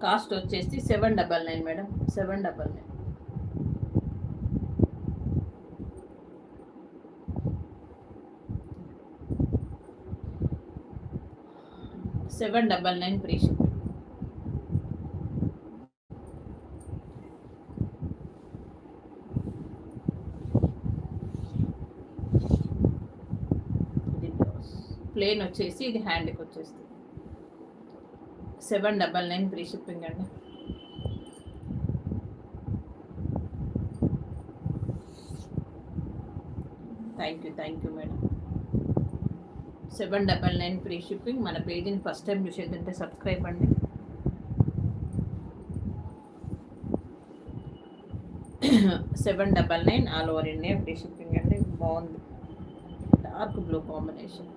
Cost వచ్చేసి 799 madam, 799. 799 free shipping. Plane వచ్చేసి ఇది హ్యాండ్కి వచ్చేస్తుంది. 799 ఫ్రీ షిప్పింగ్ అండి. Thank you madam. 799 free shipping. మన పేజీని ఫస్ట్ టైం చూసేదంటే సబ్స్క్రైబ్ అండి. $799 all over India free shipping అండి. బాగుంది, డార్క్ బ్లూ కాంబినేషన్.